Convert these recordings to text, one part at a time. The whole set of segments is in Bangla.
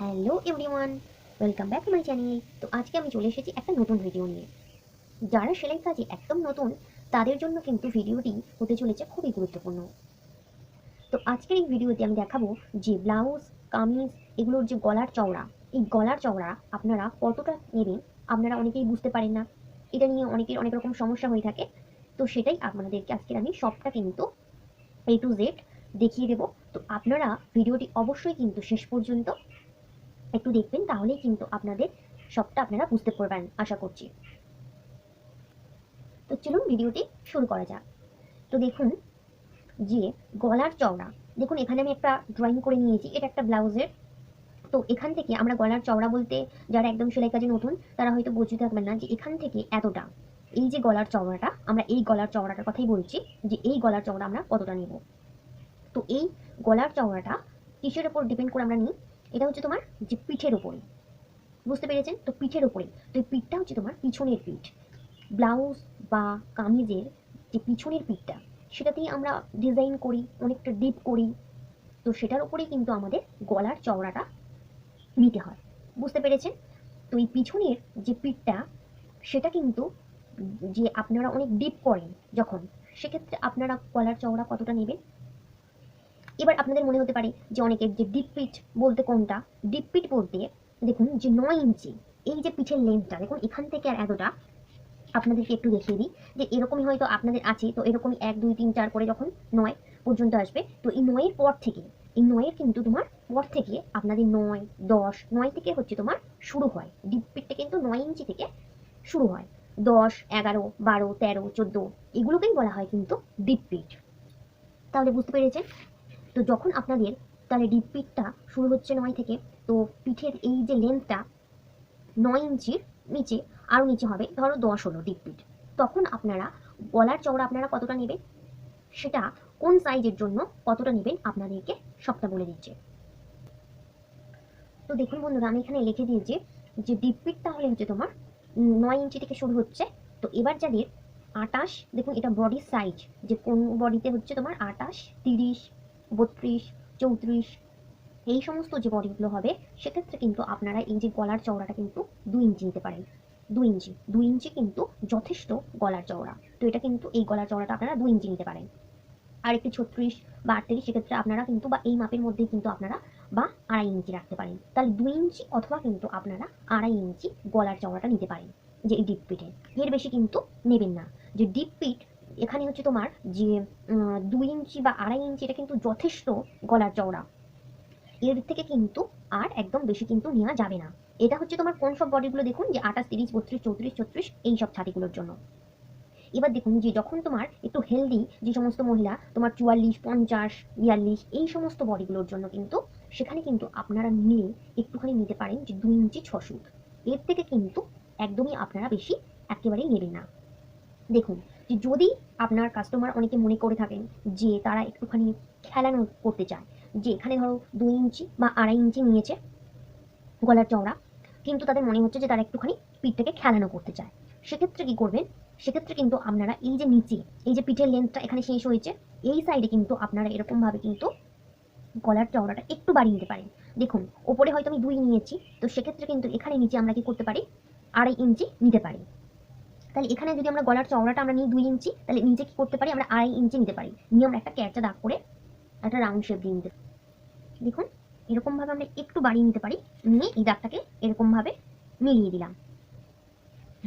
Hello everyone, welcome back to my channel. তো আজকে আমি চলে এসেছি একটা নতুন ভিডিও নিয়ে। যারা সেলাই কাজে একদম নতুন তাদের জন্য কিন্তু ভিডিওটি হতে চলেছে খুবই গুরুত্বপূর্ণ। তো আজকের এই ভিডিওতে আমি দেখাবো যে ব্লাউজ, কামিজ এগুলোর যে গলার চওড়া, এই গলার চওড়া আপনারা কতটা নেবেন। আপনারা অনেকেই বুঝতে পারেন না, এটা নিয়ে অনেকের অনেক রকম সমস্যা হয়ে থাকে। তো সেটাই আপনাদেরকে আজকের আমি সবটা কিন্তু A to Z দেখিয়ে দেবো। তো আপনারা ভিডিওটি অবশ্যই কিন্তু শেষ পর্যন্ত একটু দেখবেন, তাহলেই কিন্তু আপনাদের সবটা আপনারা বুঝতে পারবেন আশা করছি। তো চলুন ভিডিওটি শুরু করা যাক। তো দেখুন যে গলার চওড়া, দেখুন এখানে আমি একটা ড্রয়িং করে নিয়েছি, এটা একটা ব্লাউজের। তো এখান থেকে আমরা গলার চওড়া বলতে, যারা একদম সেলাই কাজে নতুন তারা হয়তো বুঝতে থাকবেন না যে এখান থেকে এতটা, এই যে গলার চওড়াটা, আমরা এই গলার চওড়াটার কথাই বলছি যে এই গলার চওড়া আমরা কতটা নেব। তো এই গলার চওড়াটা কিসের উপর ডিপেন্ড করে আমরা নিই, এটা হচ্ছে তোমার যে পিঠের উপরে, বুঝতে পেরেছেন? তো পিঠের উপরে, তো এই পিঠটা হচ্ছে তোমার পিছনের পিঠ। ব্লাউজ বা কামিজের যে পিছনের পিঠটা, সেটাতেই আমরা ডিজাইন করি, অনেকটা ডিপ করি। তো সেটার উপরেই কিন্তু আমাদের গলার চওড়াটা নিতে হয়, বুঝতে পেরেছেন? তো এই পিছনের যে পিঠটা, সেটা কিন্তু যে আপনারা অনেক ডিপ করেন যখন, সেক্ষেত্রে আপনারা গলার চওড়া কতটা নেবেন। এবার আপনাদের মনে হতে পারে যে অনেকের যে ডিপ পিঠ বলতে কোনটা, ডিপ পিঠ বলতে দেখুন যে 9 ইঞ্চি, এই যে পিঠের লেন্থটা দেখুন এখান থেকে আর এতটা, আপনাদেরকে একটু দেখিয়ে দিই যে এরকমই হয়তো আপনাদের আছে। তো এরকমই 1 2 3 4 করে যখন 9 পর্যন্ত আসবে, তো এই 9-এর পর থেকে, এই 9-এর কিন্তু তোমার পর থেকে আপনাদের 9 10, 9 থেকে হচ্ছে তোমার শুরু হয় ডিপ পিঠটা, কিন্তু 9 ইঞ্চি থেকে শুরু হয়। 10 11 12 13 14 এগুলোকেই বলা হয় কিন্তু ডিপ পিঠ। তাহলে বুঝতে পেরেছেন? তো যখন আপনাদের তাহলে ডিপ পিঠটা শুরু হচ্ছে 9 থেকে, তো পিঠের এই যে লেন্থটা 9 ইঞ্চির নিচে, আরও নিচে হবে ধরো 10 হলো ডিপ পিঠ, তখন আপনারা গলার চওড়া আপনারা কতটা নেবেন, সেটা কোন সাইজের জন্য কতটা নেবেন আপনাদেরকে সবটা বলে দিচ্ছে। তো দেখুন বন্ধুরা, আমি এখানে লিখে দিয়েছি যে ডিপ পিঠ তাহলে হচ্ছে তোমার 9 ইঞ্চি থেকে শুরু হচ্ছে। তো এবার যাদের 28, দেখুন এটা বডির সাইজ, যে কোন বডিতে হচ্ছে তোমার 28 30 32 34 এই সমস্ত যে বডিগুলো হবে, সেক্ষেত্রে কিন্তু আপনারা এই যে গলার চওড়াটা কিন্তু 2 ইঞ্চি নিতে পারেন। 2 ইঞ্চি, 2 ইঞ্চি কিন্তু যথেষ্ট গলার চওড়া। তো এটা কিন্তু এই গলার চওড়াটা আপনারা 2 ইঞ্চি নিতে পারেন। আর একটু 36 বা 38 সেক্ষেত্রে আপনারা কিন্তু বা এই মাপের মধ্যেই কিন্তু আপনারা বা 2.5 ইঞ্চি রাখতে পারেন। তাহলে 2 ইঞ্চি অথবা কিন্তু আপনারা 2.5 ইঞ্চি গলার চওড়াটা নিতে পারেন যে এই ডিপ পিঠে। এর বেশি কিন্তু নেবেন না। যে ডিপ পিঠ এখানে হচ্ছে তোমার যে 2 ইঞ্চি বা 2.5 ইঞ্চি, এটা কিন্তু যথেষ্ট গলার চওড়া। এর থেকে কিন্তু আর একদম বেশি কিন্তু নেওয়া যাবে না। এটা হচ্ছে তোমার কোন সব বডিগুলো, দেখুন যে 28 30 32 34 36 এই সব ছাতিগুলোর জন্য। এবার দেখুন যে যখন তোমার একটু হেলদি যে সমস্ত মহিলা, তোমার 44 50 42 এই সমস্ত বডিগুলোর জন্য কিন্তু সেখানে কিন্তু আপনারা নিয়ে একটুখানি নিতে পারেন যে 2 ইঞ্চি 6 সুত। এর থেকে কিন্তু একদমই আপনারা বেশি একেবারেই নেবেন না। দেখুন যে যদি আপনার কাস্টমার অনেকে মনে করে থাকেন যে তারা একটুখানি খেলানো করতে চায়, যে এখানে ধরো 2 ইঞ্চি বা 2.5 ইঞ্চি নিয়েছে গলার চওড়া, কিন্তু তাদের মনে হচ্ছে যে তারা একটুখানি পিঠটাকে খেলানো করতে চায়, সেক্ষেত্রে কি করবেন, সেক্ষেত্রে কিন্তু আপনারা এই যে নিচে, এই যে পিঠের লেন্থটা এখানে শেষ হয়েছে, এই সাইডে কিন্তু আপনারা এরকম ভাবে কিন্তু গলার চওড়াটা একটু বাড়িয়ে নিতে পারেন। দেখুন ওপরে হয়তো আমি 2 নিয়েছি, তো সেক্ষেত্রে কিন্তু এখানে নিচে আমরা কি করতে পারি, 2.5 ইঞ্চি নিতে পারি। তাহলে এখানে যদি আমরা গলার চওড়াটা আমরা নিই 2 ইঞ্চি, তাহলে নিচে কি করতে পারি, আমরা 2.5 ইঞ্চি নিতে পারি, নিয়ে আমরা একটা ক্যারচা দাগ করে একটা রাউন্ড শেপ দিয়ে নিতে। দেখুন এরকম ভাবে আমরা একটু বাড়িয়ে নিতে পারি, নিয়ে এই দাগটাকে এরকম ভাবে মিলিয়ে দিলাম,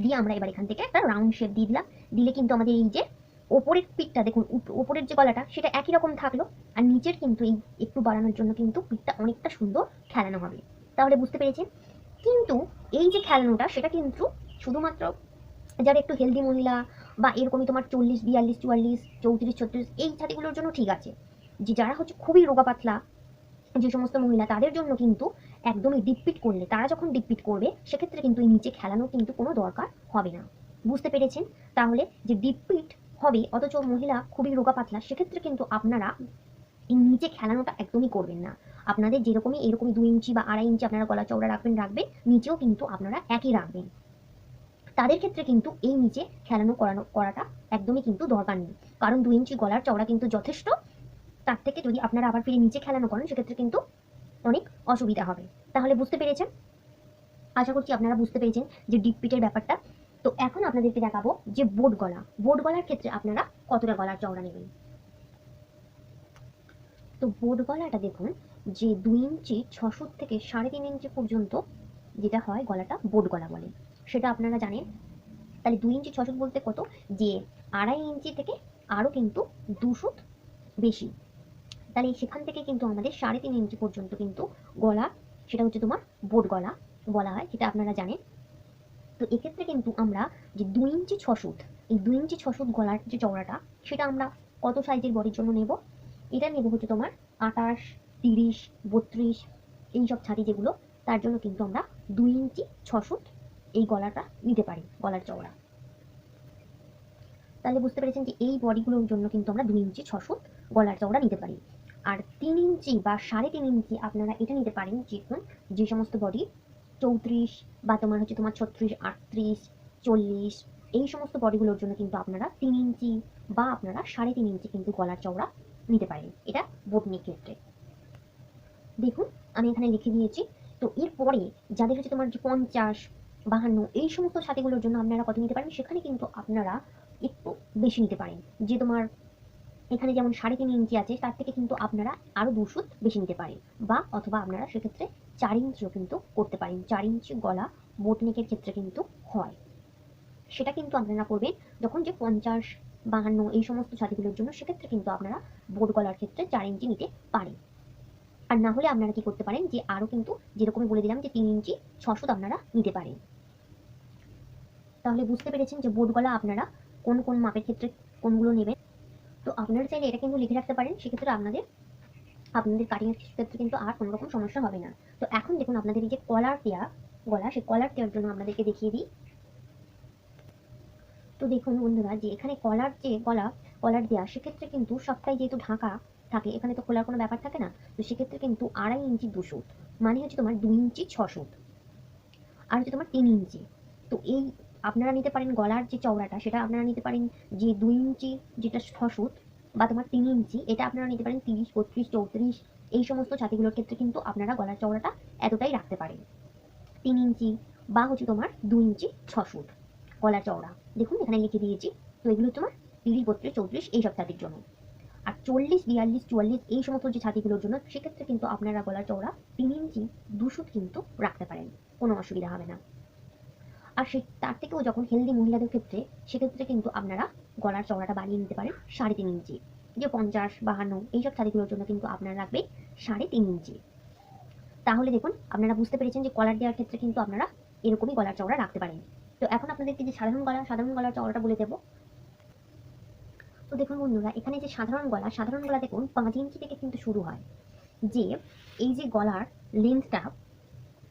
দিয়ে আমরা এবার এখান থেকে একটা রাউন্ড শেপ দিয়ে দিলাম। দিলে কিন্তু আমাদের এই যে ওপরের পিঠটা দেখুন, ওপরের যে গলাটা সেটা একই রকম থাকলো, আর নিচের কিন্তু এই একটু বাড়ানোর জন্য কিন্তু পিঠটা অনেকটা সুন্দর খেলানো হবে। তাহলে বুঝতে পেরেছেন? কিন্তু এই যে খেলানোটা সেটা কিন্তু শুধুমাত্র যারা একটু হেলদি মহিলা বা এরকমই তোমার 40 42 44 34 36 এই ছাতিগুলোর জন্য ঠিক আছে। যে যারা হচ্ছে খুবই রোগা পাতলা যে সমস্ত মহিলা, তাদের জন্য কিন্তু একদমই ডিপপিট করলে, তারা যখন ডিপপিট করবে সেক্ষেত্রে কিন্তু এই নিচে খেলানো কিন্তু কোনো দরকার হবে না। বুঝতে পেরেছেন? তাহলে যে ডিপপিট হবে অথচ মহিলা খুবই রোগা পাতলা, সেক্ষেত্রে কিন্তু আপনারা এই নিচে খেলানোটা একদমই করবেন না। আপনাদের যেরকমই এরকমই 2 ইঞ্চি বা 2.5 ইঞ্চি আপনারা গলা চওড়া রাখবেন, নিচেও কিন্তু আপনারা একই রাখবেন। তাদের ক্ষেত্রে কিন্তু এই নিচে খেলানো করাটা একদমই কিন্তু দরকার নেই, কারণ 2 ইঞ্চি গলার চওড়া কিন্তু যথেষ্ট। তার থেকে যদি আপনারা আবার ফিরে নিচে খেলানো করেন সেক্ষেত্রে কিন্তু অনেক অসুবিধা হবে। তাহলে বুঝতে পেরেছেন, আশা করছি আপনারা বুঝতে পেরেছেন যে ডিপ পিটের ব্যাপারটা। তো এখন আপনাদেরকে দেখাবো যে বোট গলা। বোট গলার ক্ষেত্রে আপনারা কতটা গলার চওড়া নেবেন। তো বোট গলাটা দেখুন যে 2 ইঞ্চি 6 ফুট থেকে 3.5 ইঞ্চি পর্যন্ত যেটা হয় গলাটা বোট গলা বলে, সেটা আপনারা জানেন। তাহলে 2 ইঞ্চি 6 ফুট বলতে কত, যে 2.5 ইঞ্চি থেকে আরও কিন্তু 2 ফুট বেশি। তাহলে সেখান থেকে কিন্তু আমাদের 3.5 ইঞ্চি পর্যন্ত কিন্তু গলা, সেটা হচ্ছে তোমার বোট গলা বলা হয়, যেটা আপনারা জানেন। তো এক্ষেত্রে কিন্তু আমরা যে 2 ইঞ্চি 6 ফুট, এই 2 ইঞ্চি 6 ফুট গলার যে চওড়াটা, সেটা আমরা কত সাইজের বডির জন্য নেব, এটা নেব হচ্ছে তোমার 28, 30, 32 এইসব ছাতি যেগুলো, তার জন্য কিন্তু আমরা 2 ইঞ্চি 6 ফুট এই গলাটা নিতে পারি, গলার চওড়া। তাহলে বুঝতে পেরেছেন যে এই বডিগুলোর জন্য কিন্তু আমরা 2 ইঞ্চি 6 ফুট গলার চওড়া নিতে পারি। আর 3 ইঞ্চি বা 3.5 ইঞ্চি আপনারা এটা নিতে পারেন যে সমস্ত বডি 34 বা তোমার হচ্ছে তোমার 36, 38, 40 এই সমস্ত বডিগুলোর জন্য কিন্তু আপনারা 3 ইঞ্চি বা আপনারা 3.5 ইঞ্চি কিন্তু গলার চওড়া নিতে পারেন, এটা বোটনির ক্ষেত্রে। দেখুন আমি এখানে লিখে দিয়েছি। তো এরপরে যাদের হচ্ছে তোমার যে 50, 52 এই সমস্ত ছাতিগুলোর জন্য আপনারা কত নিতে পারেন, সেখানে কিন্তু আপনারা একটু বেশি নিতে পারেন। যে তোমার এখানে যেমন 3.5 ইঞ্চি আছে, তার থেকে কিন্তু আপনারা আরও 2 ফুট বেশি নিতে পারেন, বা অথবা আপনারা সেক্ষেত্রে 4 ইঞ্চিও কিন্তু করতে পারেন। 4 ইঞ্চি গলা বোটনেকের ক্ষেত্রে কিন্তু হয়, সেটা কিন্তু আপনারা করবেন যখন যে 50, 52 এই সমস্ত ছাতিগুলোর জন্য, সেক্ষেত্রে কিন্তু আপনারা বোট গলার ক্ষেত্রে 4 ইঞ্চি নিতে পারেন। আর না হলে আপনারা কি করতে পারেন, যে আরও কিন্তু যেরকমই বলে দিলাম যে 3 ইঞ্চি 6 ফুট আপনারা নিতে পারেন। তাহলে বুঝতে পেরেছেন যে বোট গলা আপনারা কোন কোন মাপের ক্ষেত্রে কোনগুলো নেবেন। তো আপনারা চাইলে এটা কিন্তু লিখে রাখতে পারেন, সেক্ষেত্রে আপনাদের কাটিং এর ক্ষেত্রে কিন্তু আর কোনো রকম সমস্যা হবে না। তো এখন দেখুন আপনাদের এই যে কলার দেওয়া গলা, সেই কলার দেওয়ার জন্য আপনাদেরকে দেখিয়ে দিই। তো দেখুন বন্ধুরা, যে এখানে কলার যে কলার দেওয়া, সেক্ষেত্রে কিন্তু সবটাই যেহেতু ঢাকা থাকে, এখানে তো খোলার কোনো ব্যাপার থাকে না। তো সেক্ষেত্রে কিন্তু 2.5 ইঞ্চি 2 ফুট, মানে হচ্ছে তোমার 2 ইঞ্চি 6 ফুট, আর হচ্ছে তোমার 3 ইঞ্চি। তো এই আপনারা নিতে পারেন গলার যে চওড়াটা, সেটা আপনারা নিতে পারেন যে 2 ইঞ্চি যেটা 6 ফুট, বা তোমার 3 ইঞ্চি, এটা আপনারা নিতে পারেন 30, 32, 34 এই সমস্ত ছাতিগুলোর ক্ষেত্রে কিন্তু আপনারা গলার চওড়াটা এতটাই রাখতে পারেন। 3 ইঞ্চি বা হচ্ছে তোমার 2 ইঞ্চি 6 ফুট গলার চওড়া, দেখুন এখানে লিখে দিয়েছি। তো এগুলো তোমার 30, 32, 34 এইসব ছাতির জন্য। আর 40, 42, 44 এই সমস্ত যে ছাতিগুলোর জন্য, সেক্ষেত্রে কিন্তু আপনারা গলার চওড়া 3 ইঞ্চি 2 ফুট কিন্তু রাখতে পারেন, কোনো অসুবিধা হবে না। আর তার থেকেও যখন হেলদি মহিলাদের ক্ষেত্রে, সেক্ষেত্রে কিন্তু আপনারা গলার চওড়াটা বাড়িয়ে নিতে পারেন 3.5 ইঞ্চি। যে 50, 52 এইসব ছাতিগুলোর জন্য কিন্তু আপনারা রাখবেন 3.5 ইঞ্চি। তাহলে দেখুন আপনারা বুঝতে পেরেছেন যে কলার দেওয়ার ক্ষেত্রে কিন্তু আপনারা এরকমই গলার চওড়া রাখতে পারেন। তো এখন আপনাদেরকে যে সাধারণ গলার চওড়াটা বলে দেবো। তো দেখুন বন্ধুরা, এখানে যে সাধারণ গলা দেখুন 5 ইঞ্চি থেকে কিন্তু শুরু হয়। যে এই যে গলার লেন্থটা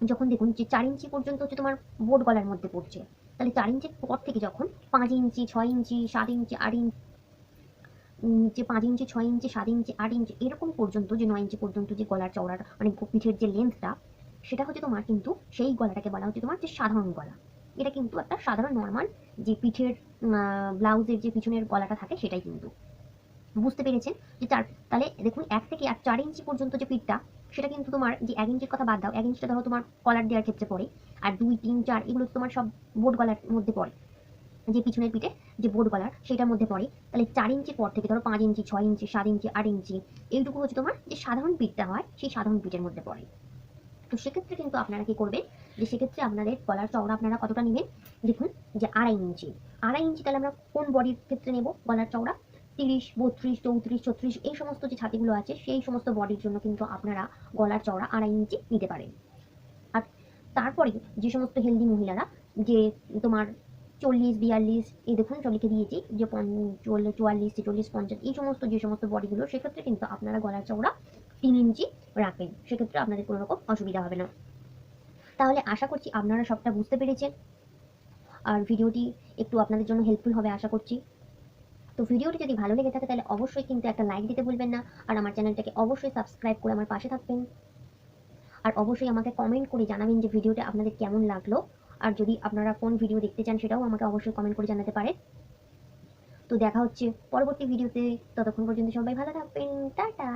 যখন দেখুন যে 4 ইঞ্চি পর্যন্ত হচ্ছে তোমার বোট গলার মধ্যে পড়ছে, তাহলে 4 ইঞ্চির পর থেকে যখন 5 ইঞ্চি, 6 ইঞ্চি, 7 ইঞ্চি, 8 ইঞ্চি, যে 5 ইঞ্চি, 6 ইঞ্চি, 7 ইঞ্চি, 8 ইঞ্চি এরকম পর্যন্ত, যে 9 ইঞ্চি পর্যন্ত যে গলার চওড়াটা, মানে পিঠের যে লেন্থটা, সেটা হচ্ছে তোমার কিন্তু সেই গলাটাকে বলা হচ্ছে তোমার যে সাধারণ গলা। এটা কিন্তু একটা সাধারণ নর্মাল যে পিঠের ব্লাউজের যে পিছনের গলাটা থাকে, সেটাই কিন্তু বুঝতে পেরেছেন। যে তাহলে দেখুন 1 থেকে 4 ইঞ্চি পর্যন্ত যে পিঠটা, সেটা কিন্তু তোমার যে 1 ইঞ্চির কথা বাদ দাও, 1 ইঞ্চিটা ধরো তোমার কলার দেওয়ার ক্ষেত্রে পড়ে, আর 2, 3, 4 এগুলো তোমার সব বোট গলার মধ্যে পড়ে, যে পিছনের পিঠে যে বোট গলার সেটার মধ্যে পড়ে। তাহলে 4 ইঞ্চির পর থেকে ধরো 5 ইঞ্চি, 6 ইঞ্চি, 7 ইঞ্চি, 8 ইঞ্চি এইটুকু হচ্ছে তোমার যে সাধারণ পিঠটা হয়, সেই সাধারণ পিঠের মধ্যে পড়ে। তো সেক্ষেত্রে কিন্তু আপনারা কি করবেন, যে সেক্ষেত্রে আপনাদের গলার চওড়া আপনারা কতটা নেবেন, দেখুন যে 2.5 ইঞ্চি। 2.5 ইঞ্চি তাহলে আমরা কোন বডির ক্ষেত্রে নেব গলার চওড়া, 30, 32, 34, 36 এই সমস্ত যে ছাতিগুলো আছে, সেই সমস্ত বডির জন্য কিন্তু আপনারা গলার চওড়া 2.5 ইঞ্চি নিতে পারেন। আর তারপরে যে সমস্ত হেলদি মহিলারা যে তোমার 40, 42 এই দেখুন সব লিখে দিয়েছি, যে 44, 46, 50 এই সমস্ত যে সমস্ত বডিগুলো, সেক্ষেত্রে কিন্তু আপনারা গলার চওড়া 3 ইঞ্চি রাখবেন, সেক্ষেত্রে আপনাদের কোনো রকম অসুবিধা হবে না। তাহলে আশা করছি আপনারা সবটা বুঝতে পেরেছেন, আর ভিডিওটি একটু আপনাদের জন্য হেল্পফুল হবে আশা করছি। তো ভিডিওটি যদি ভালো লেগে থাকে, তাহলে অবশ্যই কিন্তু একটা লাইক দিতে ভুলবেন না, আর আমার চ্যানেলটাকে অবশ্যই সাবস্ক্রাইব করে আমার পাশে থাকবেন। আর অবশ্যই আমাকে কমেন্ট করে জানাবেন যে ভিডিওটা আপনাদের কেমন লাগলো, আর যদি আপনারা কোন ভিডিও দেখতে চান সেটাও আমাকে অবশ্যই কমেন্ট করে জানাতে পারেন। তো দেখা হচ্ছে পরবর্তী ভিডিওতে, ততক্ষণ পর্যন্ত সবাই ভালো থাকবেন, টাটা।